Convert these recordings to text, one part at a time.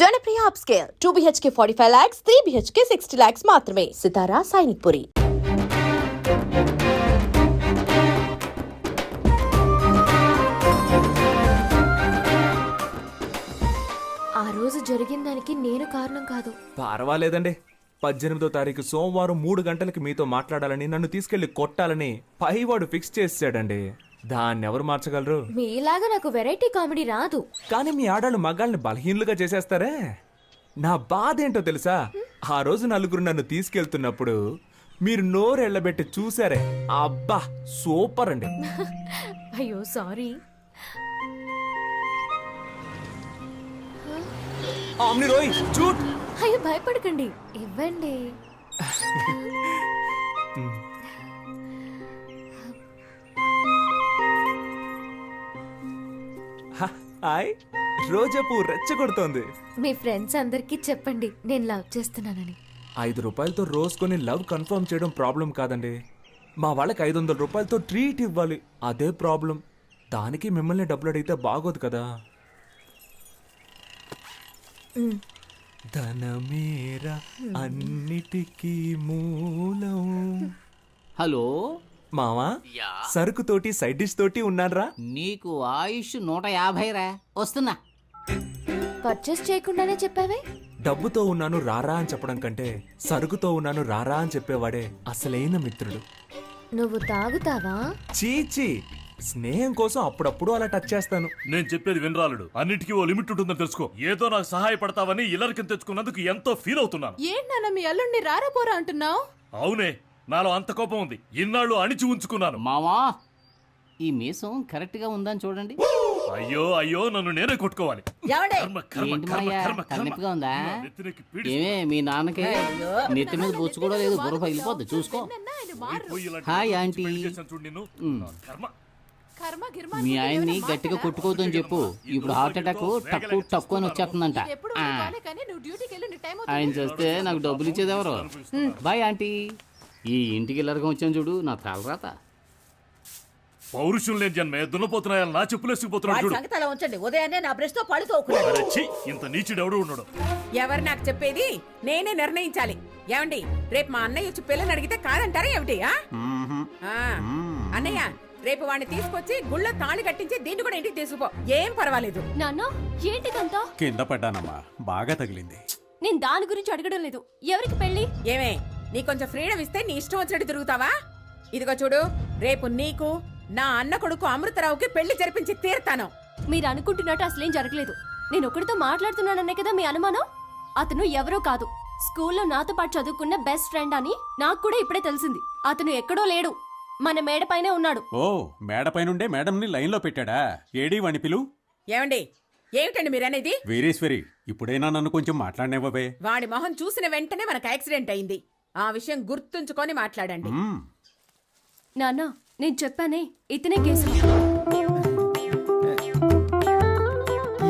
Janapriya upscale 2 BHK 45 lakhs, 3 BHK 60 lakhs మాత్రమే. సితారా సైనిక్పురి. ఆ రోజు జరిగిన దానికి నేను కారణం కాదు. పర్వాలేదండి. 18వ తారీఖు సోమవారం 3 గంటలకి మీతో మాట్లాడాలని, నన్ను తీసుకెళ్లి కొట్టాలని పైవాడు ఫిక్స్ చేసాడండి. దాన్ని ఎవరు మార్చగలరు? మీలాగా నాకు వెరైటీ కామెడీ రాదు. కానీ మీ ఆడాళ్ళు మగాళ్ళని బలహీనులుగా చేసేస్తారే. నా బాధ ఏంటో తెలుసా? ఆ రోజు నలుగురు నన్ను తీసుకెళ్తున్నప్పుడు మీరు నోరెళ్ళబెట్టి చూసారే, అబ్బా సూపర్ అండి. అయ్యో సారీ. ఆమ్ని రోయ్ చూట్. అయ్యో భయపడకండి, ఇవ్వండి. హాయ్, రోజా పువ్వు రెచ్చగొడుతోంది. మీ ఫ్రెండ్స్ అందరికీ చెప్పండి నేను లవ్ చేస్తున్నానని. 5 రూపాయలతో రోజు కొని లవ్ కన్ఫర్మ్ చేయడం ప్రాబ్లం కాదండి. మా వాళ్ళకి 500 రూపాయలతో ట్రీట్ ఇవ్వాలి, అదే ప్రాబ్లం. దానికి మిమ్మల్ని డబ్బులు అడిగితే బాగోదు కదా. ధనమేరా అన్నిటికీ మూలం. హలో మావా, సరుకు తోటి సైడ్ డిష్ తోటి ఉన్నారా? నీకు ఆయుష్ 150 రా. వస్తున్నా. పర్చేస్ చేయకుండానే చెప్పావే. డబ్బుతో ఉన్నాను రారా అని చెప్పడం కంటే సరుకుతో ఉన్నాను రారా అని చెప్పేవాడే అసలైన మిత్రుడు. నువ్వు తాగుతావా? చీచి, స్నేహం కోసం అప్పుడప్పుడు అలా టచ్ చేస్తాను. నేను చెప్పేది వినరాలుడు. అన్నిటికీ ఓ లిమిట్ ఉంటుందని తెలుసుకో. ఏదో నాకు సహాయపడతావని ఇల్లరికం తెచ్చుకున్నందుకు ఎంతో ఫీల్ అవుతున్నాను. ఏంటన్నా మీ అల్లుడిని రారాపోరా అంటున్నావు? అవునే, నాలో అంత కోపం ఉంది. ఇన్నాళ్ళు అణిచి ఉంచుకున్నాను. మావా, ఈ మీసం కరెక్ట్ గా ఉందని చూడండి. అయ్యో అయ్యో, నన్ను నేనే కొట్టుకోవాలి. కర్మ, కర్మ, ఏంటి కర్మ, మాయా, కర్మ, కర్మ. తలనొప్పిగా ఉందా? నా నెత్తినెక్కి పీడిస్తుంది. ఏమే మీ నాన్నకి నెత్తి మీద బొచ్చు కూడా లేదు, బుర్ర పగిలిపోద్ది చూసుకో. పోయి ఇలాంటి హాయ్ మంచి ఆంటీ. పెళ్లి చేశాను చూడు నిన్ను. నా కర్మ. కర్మ గిర్మ మీ ఆయన్ని గట్టిగా కొట్టుకోవద్దని చెప్పు. ఇప్పుడు హార్ట్ అటాక్ టక్కు టక్కు అని వచ్చేస్తుందంట. ఎప్పుడు ఆ, కానీ నువ్వు డ్యూటీకి వెళ్ళి నీ టైం ఆయన చేస్తే నాకు డబ్బులు ఇచ్చేది ఎవరు? బాయ్ ఆంటీ. ఈ ఇంటికి ఇల్లరకం వచ్చాను చూడు, నా తలరాత. పౌరుషం లేని జన్మే దున్నపోతున్నాయని నా చెప్పులేసుకుపోతున్నాడు చూడు. సంగతి అలా ఉంచండి. ఉదయాన్నే నా బ్రష్ తో పళ్ళు తోకున్నాడు. అరే ఛీ, ఇంత నీచుడు ఎవడు ఉన్నాడు? ఎవరు నాకు చెప్పేది? నేనే నిర్ణయించాలి. ఏమండి, రేపు మా అన్నయ్య వచ్చి పిల్లని అడిగితే కాదంటారా ఏమిటి? అన్నయ్య, రేపు వాడిని తీసుకొచ్చి గుళ్ళో తాళి కట్టించి దీన్ని కూడా ఇంటికి తీసుకుపో. ఏం పర్వాలేదు. నాన్న ఏంటిదంతా? కింద పడ్డానమ్మా, బాగా తగిలింది. నేను దాని గురించి అడగడం లేదు. ఎవరికి పెళ్లి? ఏమే, నీ కొంచెం ఫ్రీడమ్ ఇస్తే నీ ఇష్టం వచ్చినట్టు తిరుగుతావా? ఇదిగో చూడు, రేపు నీకు నా అన్న కొడుకు అమృతరావుకి పెళ్లి జరిపించి తీరుతాను. మీరు అనుకుంటున్నట్టు అసలేం జరగలేదు. నేను ఒకరితో మాట్లాడుతున్నానన్నే కదా మీ అనుమానం. అతను ఎవరో కాదు, స్కూల్లో నాతో పాటు చదువుకున్న బెస్ట్ ఫ్రెండ్ అని నాకు కూడా ఇప్పుడే తెలిసింది. అతను ఎక్కడో లేడు, మన మేడపైనే ఉన్నాడు. ఓ, మేడపైనుండే మేడంని లైన్లో పెట్టాడా? ఏడీ వాణి పిలు. ఏమండి, ఏమిటండి మీరనేది? వీరేశ్వరి, ఇప్పుడైనా నన్ను కొంచెం మాట్లాడినవ్వవే. వాడి మొహం చూసిన వెంటనే మనకు యాక్సిడెంట్ అయింది. ఆ విషయం గుర్తుంచుకొని మాట్లాడండి. నాన్న, నేను చెప్పానే ఇతనే కేసు.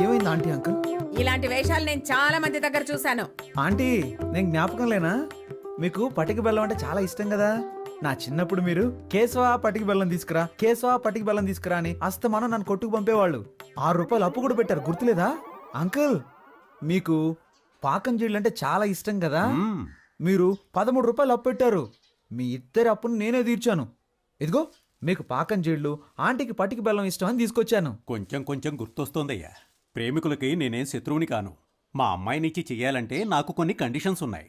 ఏమైంది ఆంటీ? అంకుల్, ఇలాంటి వేషాలు నేను చాలా మంది దగ్గర చూశాను. ఆంటీ నేను జ్ఞాపకం లేనా? మీకు పటిక బెల్లం అంటే చాలా ఇష్టం కదా. నా చిన్నప్పుడు మీరు కేశవా పటికి బెల్లం తీసుకురా, కేశవా పటికి బెల్లం తీసుకురా అని అస్తమానం నన్ను కొట్టుకు పంపేవాళ్ళు. 6 రూపాయలు అప్పు కూడా పెట్టారు, గుర్తులేదా? అంకుల్, మీకు పాకం జీళ్ళు అంటే చాలా ఇష్టం కదా. మీరు 13 రూపాయలు అప్పు పెట్టారు. మీ ఇద్దరి అప్పును నేనే తీర్చాను. ఇదిగో మీకు పాకం జీళ్ళు, ఆంటీకి పటికి బెల్లం ఇష్టం అని తీసుకొచ్చాను. కొంచెం కొంచెం గుర్తొస్తోందయ్యా. ప్రేమికులకి నేనేం శత్రువుని కాను. మా అమ్మాయినిచ్చి చెయ్యాలంటే నాకు కొన్ని కండిషన్స్ ఉన్నాయి.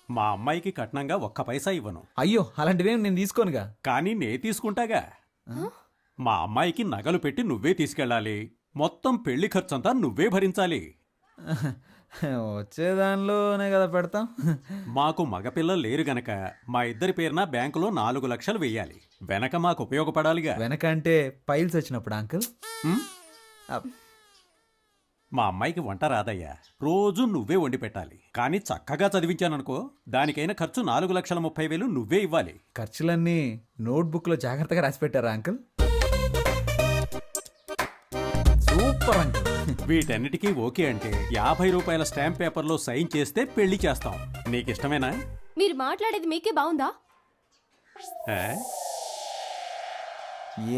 మా అమ్మాయికి కట్నంగా 1 పైసా ఇవ్వను. అయ్యో, అలాంటివేం నేను తీసుకోనుగా. కానీ నే తీసుకుంటాగా. మా అమ్మాయికి నగలు పెట్టి నువ్వే తీసుకెళ్ళాలి. మొత్తం పెళ్లి ఖర్చంతా నువ్వే భరించాలి. వచ్చేదానిలోనే కదా పెడతాం. మాకు మగపిల్లలు లేరు గనక మా ఇద్దరి పేరున బ్యాంకులో 4 లక్షలు వెయ్యాలి. వెనక మాకు ఉపయోగపడాలిగా. వెనక అంటే పైల్స్ వచ్చినప్పుడు అంకుల్. మా అమ్మాయికి వంట రాదయ్యా. రోజు నువ్వే వండి పెట్టాలి. కానీ చక్కగా చదివించాననుకో, దానికైన ఖర్చు 4,30,000 నువ్వే ఇవ్వాలి. ఖర్చులన్నీ నోట్బుక్ లో జాగ్రత్తగా రాసి పెట్టారా అంకుల్? Super uncle. వీటన్నిటికీ ఓకే అంటే 50 రూపాయల స్టాంప్ పేపర్లో సైన్ చేస్తే పెళ్లి చేస్తాం. నీకిష్టమేనా? మీరు మాట్లాడేది మీకే బాగుందా? ఏ?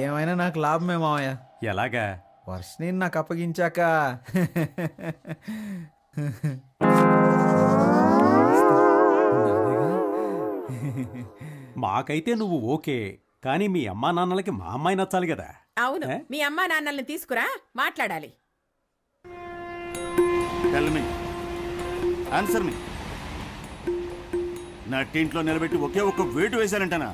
ఏమైనా నాకు లాభమే మావయ్య. ఎలాగా? వర్షని నాకు అప్పగించాక మాకైతే నువ్వు ఓకే, కానీ మీ అమ్మా నాన్నలకి మా అమ్మాయి నచ్చాలి కదా. అవును, ఏ? మీ అమ్మా నాన్నల్ని తీసుకురా, మాట్లాడాలి. టెల్ మీ, ఆన్సర్ మీ. నా టీంట్లో నిలబెట్టి ఒకే ఒక్క వేటు వేశానంటనా?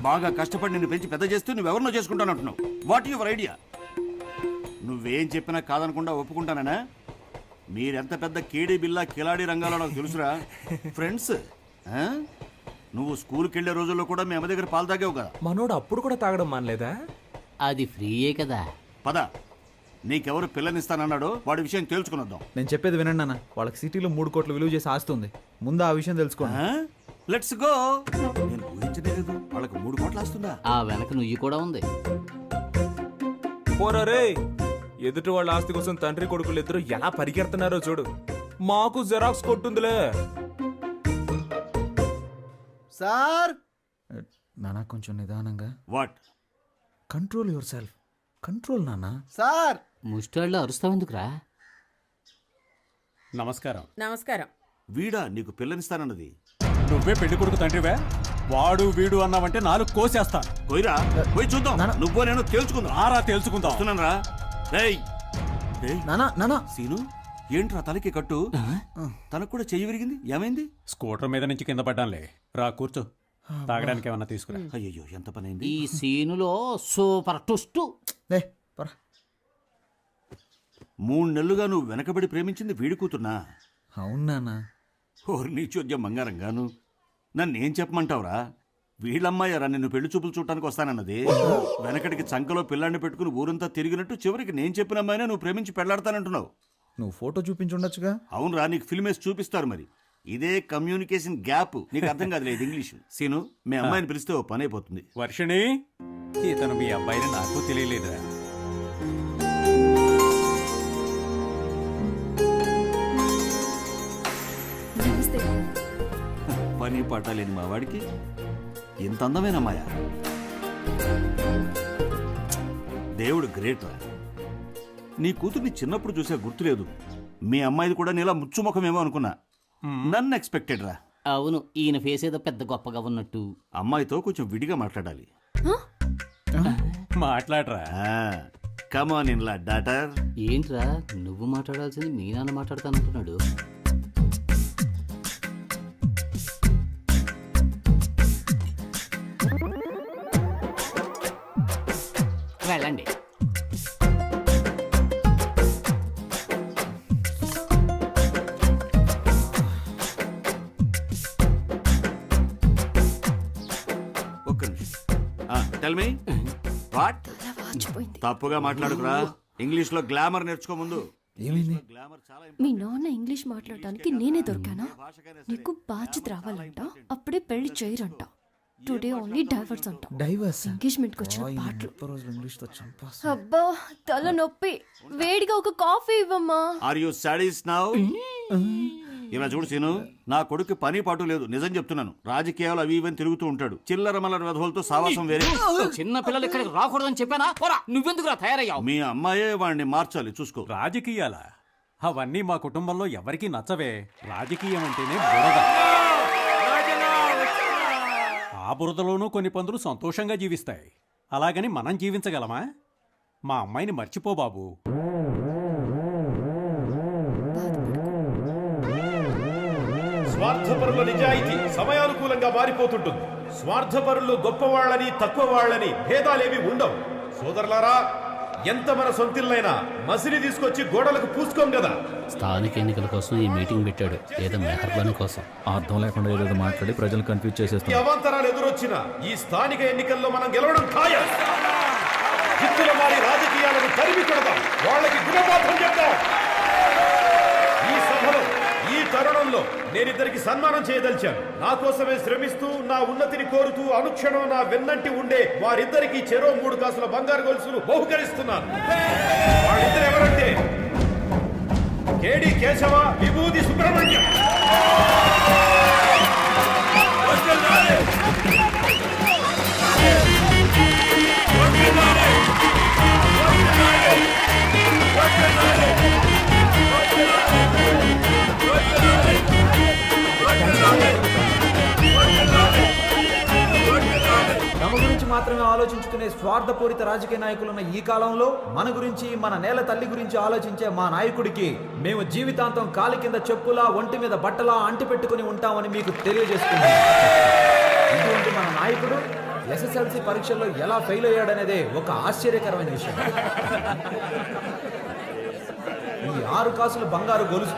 బాగా కష్టపడి నిన్ను పెంచి పెద్ద చేస్తూ నువ్వెవరినో చేసుకుంటానంటున్నావు. What your idea? నువ్వేం చెప్పినా కాదనకుండా ఒప్పుకుంటానా? మీరెంత పెద్ద కేడీ బిల్లా కిలాడీ రంగాలో నాకు తెలుసురా. ఫ్రెండ్స్, నువ్వు స్కూల్కి వెళ్ళే రోజుల్లో కూడా మీ అమ్మ దగ్గర పాలు తాగావు కదా. మనోడు అప్పుడు కూడా తాగడం మానలేదా? అది ఫ్రీయే కదా. పద, నీకెవరు పిల్లనిస్తానన్నాడో వాడి విషయం తేల్చుకునొద్దాం. నేను చెప్పేది వినండి అన్న, వాళ్ళకి సిటీలో 3 కోట్లు విలువ చేసి ఆస్తుంది. ముందు ఆ విషయం తెలుసుకోండి. Let's go. నేను ఊహించలేదు వాళ్ళకి 3 కోట్లు వస్తుందా. ఆ వెనక నుయ్యి కూడా ఉంది. పోరా రే, ఎదుటి వాళ్ళ ఆస్తి కోసం తండ్రి కొడుకులు ఇద్దరు ఎలా పరిగెడుతున్నారో చూడు. మాకు జెరాక్స్ కొట్టుందిలే. సార్ నానా, కొంచెం నిదానంగా. What? Control your self. Control నానా. సార్ ముష్టాళ్ళు అరుస్తావెందుకురా? నమస్కారం. నమస్కారం. వీడా నీకు పిల్లనిస్తానన్నది? నువ్వే పెళ్లి కొడుకు తండ్రివే. వాడు వీడు అన్నావంటే 4 కోసేస్తాను. పోయిరా, పోయి చూద్దాం. నువ్వో నేను తేల్చుకుందాం. ఆరా తేల్చుకుందాం. వస్తున్నాను రా. రేయ్ నానా నానా, సీను, ఏంట్రా తలకి కట్టు? తనకు కూడా చెయ్యి విరిగింది, ఏమైంది? స్కూటర్ మీద నుంచి కింద పడ్డానులే. రా కూర్చో, తాగడానికి ఏమన్నా తీసుకురా. అయ్యో, ఎంత పని అయింది. ఈ సీనులో సూపర్ ట్విస్ట్. లే పరా. 3 నెలలుగా నువ్వు వెనకబడి ప్రేమించింది వీడి కూతున్నా? అవును నానా. ఓరి నీ చోద్యం బంగారంగాను. నన్నేం చెప్పమంటావురా? వీళ్ళమ్మాయారా నిన్ను పెళ్లి చూపులు చూడటానికి వస్తానన్నది. వెనకటికి చంకలో పిల్లాన్ని పెట్టుకుని ఊరంతా తిరిగినట్టు చివరికి నేను చెప్పిన అమ్మాయినే నువ్వు ప్రేమించి పెళ్లాడతానంటున్నావు. నువ్వు ఫోటో చూపించుండొచ్చుగా. అవునరా, నీకు ఫిల్మ్ వేసి చూపిస్తారు. మరి ఇదే కమ్యూనికేషన్ గ్యాప్. నీకు అర్థం కాదు లేదు ఇంగ్లీషు. సీను, మీ అమ్మాయిని పిలిస్తే ఓ పని అయిపోతుంది. వర్షిణి, ఇతను మీ అబ్బాయిని నాకు తెలియలేదురా. పని పాట లేని మా వాడికి ఎంత అందమైన అమ్మాయ. దేవుడు గ్రేట్ రా. నీ కూతుర్ని చిన్నప్పుడు చూసే గుర్తులేదు. మీ అమ్మాయిది కూడా నీలా ముచ్చుముఖమేమో అనుకున్నా. నన్ను ఎక్స్పెక్టెడ్ రా. అవును, ఈయన ఫేస్ ఏదో పెద్ద గొప్పగా ఉన్నట్టు. అమ్మాయితో కొంచెం విడిగా మాట్లాడాలి. మాట్లాడరా. కమాన్ ఇన్ లా డాటర్. ఏంట్రా నువ్వు మాట్లాడాల్సింది మీ నాన్న మాట్లాడతానంటున్నాడు. వెళ్ళండి. ఒక్క నిమిషం. Tell me what? తప్పుగా మాట్లాడుకురా. ఇంగ్లీష్ లో గ్లామర్ నేర్చుకో ముందు. ఏమైంది? గ్లామర్ చాలా మీ నాన్న ఇంగ్లీష్ మాట్లాడటానికి నేనే దొరికానా? నీకు బాధ్యత రావాలంట, అప్పుడే పెళ్లి చేయరంట. టుడే ఓన్లీ డైవర్స్ అంట. డైవర్స్. ఎంగేజ్మెంట్ కి వచ్చిన పాటలు. రోజులు ఇంగ్లీష్ తో చంపేస్తా. అబ్బా తల నొప్పి. వేడిగా ఒక కాఫీ ఇవ్వమ్మా. Are you sadist now? ఇలా చూడు సీను, నా కొడుకు పని పాటు లేదు. నిజం చెప్తున్నాను. రాజకీయాలు అవి ఇవని తిరుగుతూ ఉంటాడు. చిల్లర మల్లర వెధవులతో సావాసం వేరే. చిన్న పిల్లలు ఇక్కడికి రాకూడదని చెప్పానా? పోరా, నువ్వెందుకురా తయారయ్యావు? మీ అమ్మాయే వాడిని మార్చాలి, చూసుకో. రాజకీయాలా? అవన్నీ మా కుటుంబంలో ఎవరికీ నచ్చవే. రాజకీయం అంటేనే బురద. ఆ బురదలోనూ కొన్ని పందులు సంతోషంగా జీవిస్తాయి. అలాగని మనం జీవించగలమా? మా అమ్మాయిని మర్చిపో బాబు. స్వార్థపరుల నిజాయితీ సమయానుకూలంగా మారిపోతుంటుంది. స్వార్థపరులు గొప్పవాళ్ళని తక్కువ వాళ్ళని భేదాలేవి ఉండవు. సోదరులారా, ఎంత మన సొంతిల్లైనా మసిలి తీసుకొచ్చి గోడలకు పూసుకోం కదా. స్థానిక ఎన్నికల కోసం ఈ మీటింగ్ పెట్టాడు, ఏదో మెహర్బాన్ కోసం. అర్థం లేకుండా ఏదో మాట్లాడి ప్రజలు కన్ఫ్యూజ్ ఈ చేసేస్తాం. అవాంతరాలు ఎదురొచ్చినా ఈ స్థానిక ఎన్నికల్లో మనం గెలవడం ఖాయం. జిత్తుల వారి రాజకీయాలను తరిమి కొడదాం, వాళ్ళకి గుణపాఠం చెప్తాం. ఈ సభలో ఈ తరుణంలో నేనిద్దరికి సన్మానం చేయదలిచాను. నా కోసమే శ్రమిస్తూ, నా ఉన్నతిని కోరుతూ అనుక్షణం నా వెన్నంటి ఉండే వారిద్దరికి చెరో 3 కాసుల బంగారు గొలుసులు బహుకరిస్తున్నాను. వాళ్ళిద్దరు ఎవరంటే కేడి కేశవ, విభూతి సుబ్రహ్మణ్యం. ఆలోచించుకునే స్వార్థపూరిత రాజకీయ నాయకులున్న ఈ కాలంలో మన గురించి, మన నేల తల్లి గురించి ఆలోచించే మా నాయకుడికి మేము జీవితాంతం కాలి కింద చెప్పులా, ఒంటి మీద బట్టలా అంటి పెట్టుకుని ఉంటామని మీకు తెలియజేస్తున్నాం. ఇటువంటి మన నాయకుడు ఎస్ఎస్ఎల్సి పరీక్షల్లో ఎలా ఫెయిల్ అయ్యాడనేదే ఒక ఆశ్చర్యకరమైన విషయం. ఈ 6 కాసులు బంగారు గొలుసు.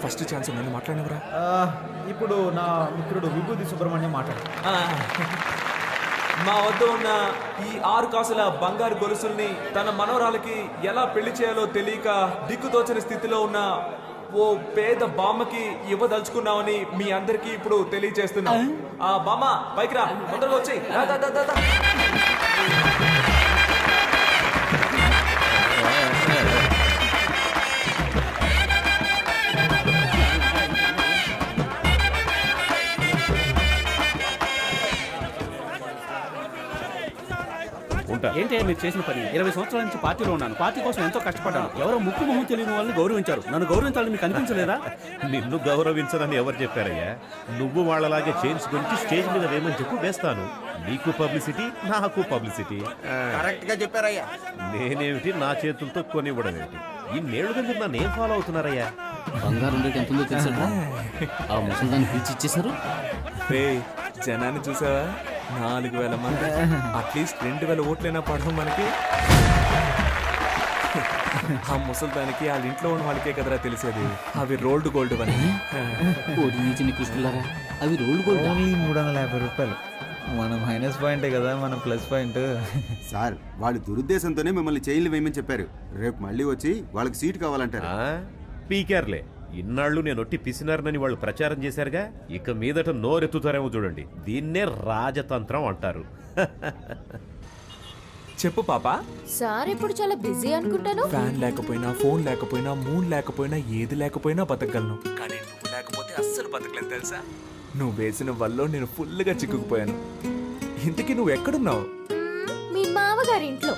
ఫస్ట్ ఛాన్స్ నన్ను మాట్లాడినవరా? ఇప్పుడు నా మిత్రుడు విభూతి సుబ్రహ్మణ్యం మాట్లాడు. మా వద్ద ఉన్న ఈ 6 కాసుల బంగారు గొలుసుల్ని తన మనవరాలకి ఎలా పెళ్లి చేయాలో తెలియక దిక్కుతోచని స్థితిలో ఉన్న ఓ పేద బామ్మకి ఇవ్వదలుచుకున్నామని మీ అందరికీ ఇప్పుడు తెలియజేస్తున్నాం. ఆ బామ్మ పైకి రా, తొందరగా వచ్చి. ఏంటి మీరు చేసిన పని? 20 సంవత్సరాల నుంచి పార్టీలో ఉన్నాను. పార్టీ కోసం ఎంతో కష్టపడ్డాను. ఎవరో ముక్కు మొహం తెలియని వాళ్ళని గౌరవించారు. నన్ను గౌరవించాలని మీకు అనిపించలేదా? నిన్ను గౌరవించదని ఎవరు చెప్పారయ్యా? నువ్వు వాళ్ళలాగే చైన్స్ గురించి స్టేజ్ మీద వేయమని చెప్పు, వేస్తాను. నీకు పబ్లిసిటీ, నాకు పబ్లిసిటీ. కరెక్ట్ గా చెప్పారయ్యా. నేనేమిటి నా చేతులతో కొనివ్వడం ఏమిటి? ఇన్నేళ్లుగా మీరు నన్ను ఏం ఫాలో అవుతున్నారయ్యా? బంగారం రేట్ ఎంత ఉందో తెలుసా? ఆ ముసలిదాన్ని పిలిచి ఇచ్చేసారు. జనాన్ని చూసావా? 4000 మంది. అట్లీస్ట్ 2000 ఓట్లైనా పడడం మనకి. ఆ ముసల్దానికి వాళ్ళ ఇంట్లో ఉన్న వాళ్ళకే కదరా తెలిసేది అవి రోల్డ్ గోల్డ్ అని. అవి రోల్డ్ గోల్డ్. ఓన్లీ 350 రూపాయలు. మన మైనస్ పాయింటే కదా మన ప్లస్ పాయింట్. సార్, వాళ్ళు దురుద్దేశంతోనే మిమ్మల్ని చైన్లు వేయమని చెప్పారు. రేపు మళ్ళీ వచ్చి వాళ్ళకి సీట్ కావాలంటారు. పీకేర్లే. ఇన్నాళ్ళు నేను ఒట్టి పిసినారనని వాళ్ళు ప్రచారం చేశారుగా, ఇక మీదట నోరెత్తుతారేమో చూడండి. దీన్నే రాజతంత్రం అంటారు. చెప్పు పాపా. సార్ ఇప్పుడు చాలా బిజీ అనుకుంటాను. ఫ్యాన్ లేకపోయినా, ఫోన్ లేకపోయినా, మూన్ లేకపోయినా, ఏది లేకపోయినా బతకగలను. కానీ నువ్వు లేకపోతే అస్సలు బతకలేదు తెలుసా? నువ్వు వేసిన వల్ల నేను ఫుల్గా చిక్కుకుపోయాను. ఇంతకీ నువ్వు ఎక్కడున్నావు? మీ మామగారి ఇంట్లో.